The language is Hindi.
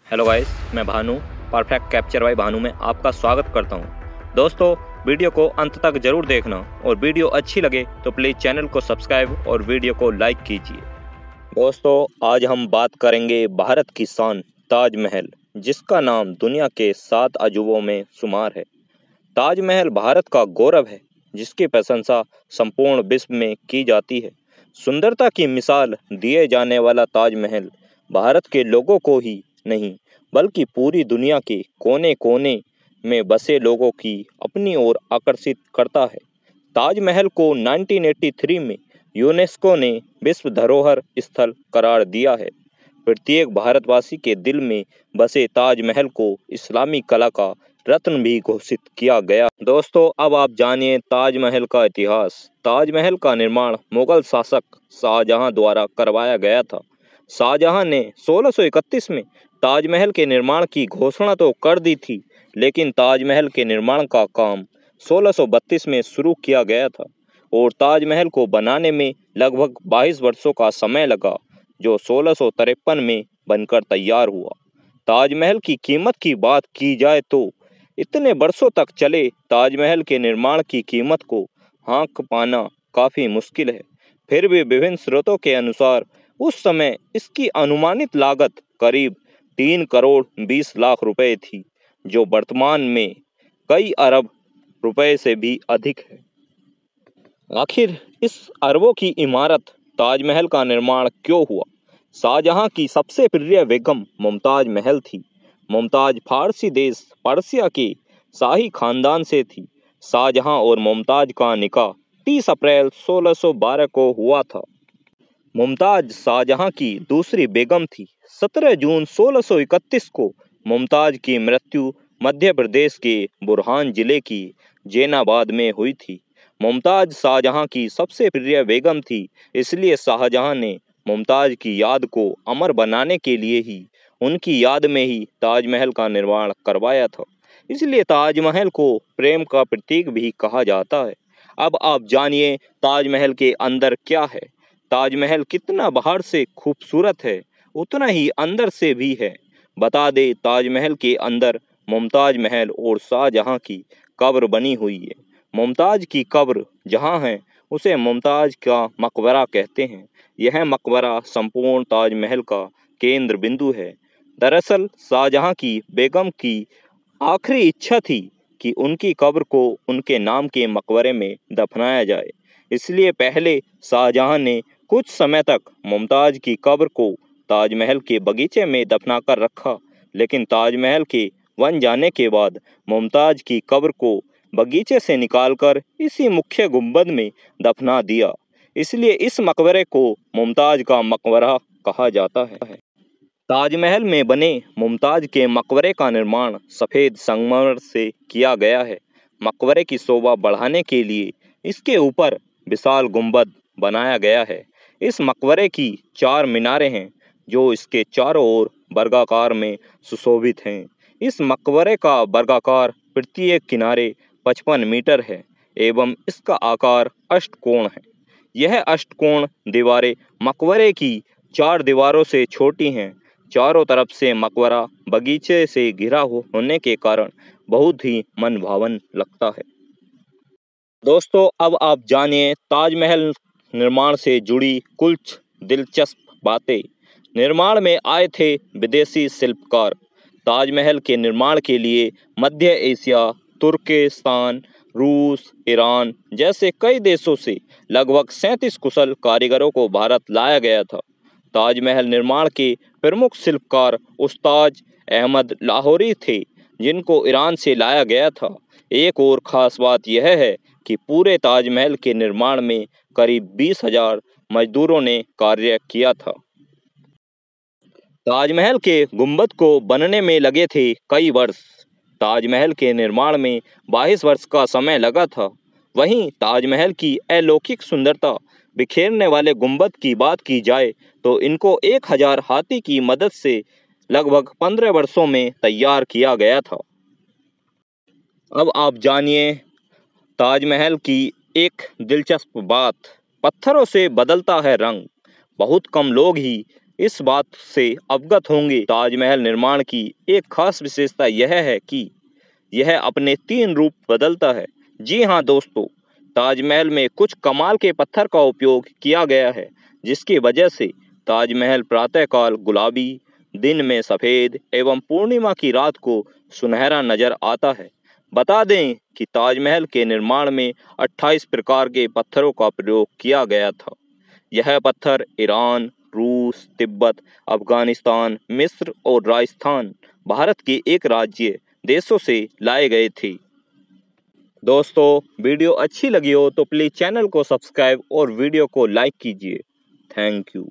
हेलो गाइस, मैं Bhanu perfect capture by Bhanu में आपका स्वागत करता हूं। दोस्तों, वीडियो को अंत तक जरूर देखना और वीडियो अच्छी लगे तो प्लीज़ चैनल को सब्सक्राइब और वीडियो को लाइक कीजिए। दोस्तों, आज हम बात करेंगे भारत की शान ताजमहल, जिसका नाम दुनिया के 7 अजूबों में शुमार है। ताजमहल भारत का गौरव है, जिसकी प्रशंसा संपूर्ण विश्व में की जाती है। सुंदरता की मिसाल दिए जाने वाला ताजमहल भारत के लोगों को ही नहीं बल्कि पूरी दुनिया के कोने कोने में बसे लोगों की अपनी ओर आकर्षित करता है। ताजमहल को 1983 में यूनेस्को ने विश्व धरोहर स्थल करार दिया है। प्रत्येक भारतवासी के दिल में बसे ताजमहल को इस्लामी कला का रत्न भी घोषित किया गया। दोस्तों, अब आप जानिए ताजमहल का इतिहास। ताजमहल का निर्माण मुगल शासक शाहजहां द्वारा करवाया गया था। शाहजहां ने 1631 में ताजमहल के निर्माण की घोषणा तो कर दी थी, लेकिन ताजमहल के निर्माण का काम 1632 में शुरू किया गया था और ताजमहल को बनाने में लगभग 22 वर्षों का समय लगा, जो 1653 में बनकर तैयार हुआ। ताजमहल की कीमत की बात की जाए तो इतने वर्षों तक चले ताजमहल के निर्माण की कीमत को हाँक पाना काफ़ी मुश्किल है। फिर भी विभिन्न स्रोतों के अनुसार उस समय इसकी अनुमानित लागत करीब 3 करोड़ 20 लाख रुपए थी, जो वर्तमान में कई अरब रुपए से भी अधिक है। आखिर इस अरबों की इमारत ताजमहल का निर्माण क्यों हुआ? शाहजहां की सबसे प्रिय बेगम मुमताज महल थी। मुमताज फारसी देश पर्सिया के शाही खानदान से थी। शाहजहां और मुमताज का निकाह 30 अप्रैल 1612 को हुआ था। मुमताज शाहजहां की दूसरी बेगम थी। 17 जून 1631 को मुमताज की मृत्यु मध्य प्रदेश के बुरहान जिले की जैनाबाद में हुई थी। मुमताज शाहजहां की सबसे प्रिय बेगम थी, इसलिए शाहजहां ने मुमताज की याद को अमर बनाने के लिए ही उनकी याद में ही ताजमहल का निर्माण करवाया था। इसलिए ताजमहल को प्रेम का प्रतीक भी कहा जाता है। अब आप जानिए ताजमहल के अंदर क्या है। ताजमहल कितना बाहर से खूबसूरत है, उतना ही अंदर से भी है। बता दे, ताजमहल के अंदर मुमताज महल और शाहजहां की कब्र बनी हुई है। मुमताज की कब्र जहां है, उसे मुमताज का मकबरा कहते हैं। यह मकबरा संपूर्ण ताजमहल का केंद्र बिंदु है। दरअसल शाहजहां की बेगम की आखिरी इच्छा थी कि उनकी कब्र को उनके नाम के मकबरे में दफनाया जाए। इसलिए पहले शाहजहां ने कुछ समय तक मुमताज की कब्र को ताजमहल के बगीचे में दफनाकर रखा, लेकिन ताजमहल के बन जाने के बाद मुमताज की कब्र को बगीचे से निकालकर इसी मुख्य गुंबद में दफना दिया। इसलिए इस मकबरे को मुमताज का मकबरा कहा जाता है। ताजमहल में बने मुमताज के मकबरे का निर्माण सफ़ेद संगमरमर से किया गया है। मकबरे की शोभा बढ़ाने के लिए इसके ऊपर विशाल गुंबद बनाया गया है। इस मकबरे की 4 मीनारें हैं, जो इसके चारों ओर वर्गाकार में सुशोभित हैं। इस मकबरे का वर्गाकार प्रत्येक किनारे 55 मीटर है एवं इसका आकार अष्टकोण है। यह अष्टकोण दीवारें मकबरे की 4 दीवारों से छोटी हैं। चारों तरफ से मकबरा बगीचे से घिरा होने के कारण बहुत ही मनभावन लगता है। दोस्तों, अब आप जानिए ताजमहल निर्माण से जुड़ी कुछ दिलचस्प बातें। निर्माण में आए थे विदेशी शिल्पकार। ताजमहल के निर्माण के लिए मध्य एशिया, तुर्किस्तान, रूस, ईरान जैसे कई देशों से लगभग 37 कुशल कारीगरों को भारत लाया गया था। ताजमहल निर्माण के प्रमुख शिल्पकार उस्ताद अहमद लाहौरी थे, जिनको ईरान से लाया गया था। एक और ख़ास बात यह है कि पूरे ताजमहल के निर्माण में करीब 20,000 मजदूरों ने कार्य किया था। ताजमहल के गुंबद को बनने में लगे थे कई वर्ष। ताजमहल के निर्माण में 22 वर्ष का समय लगा था। वहीं ताजमहल की अलौकिक सुंदरता बिखेरने वाले गुंबद की बात की जाए तो इनको 1000 हाथी की मदद से लगभग 15 वर्षों में तैयार किया गया था। अब आप जानिए ताजमहल की एक दिलचस्प बात। पत्थरों से बदलता है रंग। बहुत कम लोग ही इस बात से अवगत होंगे ताजमहल निर्माण की एक खास विशेषता यह है कि यह अपने 3 रूप बदलता है। जी हाँ दोस्तों, ताजमहल में कुछ कमाल के पत्थर का उपयोग किया गया है, जिसकी वजह से ताजमहल प्रातःकाल गुलाबी, दिन में सफ़ेद एवं पूर्णिमा की रात को सुनहरा नजर आता है। बता दें कि ताजमहल के निर्माण में 28 प्रकार के पत्थरों का प्रयोग किया गया था। यह पत्थर ईरान, रूस, तिब्बत, अफगानिस्तान, मिस्र और राजस्थान, भारत के एक राज्य देशों से लाए गए थे। दोस्तों, वीडियो अच्छी लगी हो तो प्लीज़ चैनल को सब्सक्राइब और वीडियो को लाइक कीजिए। Thank you.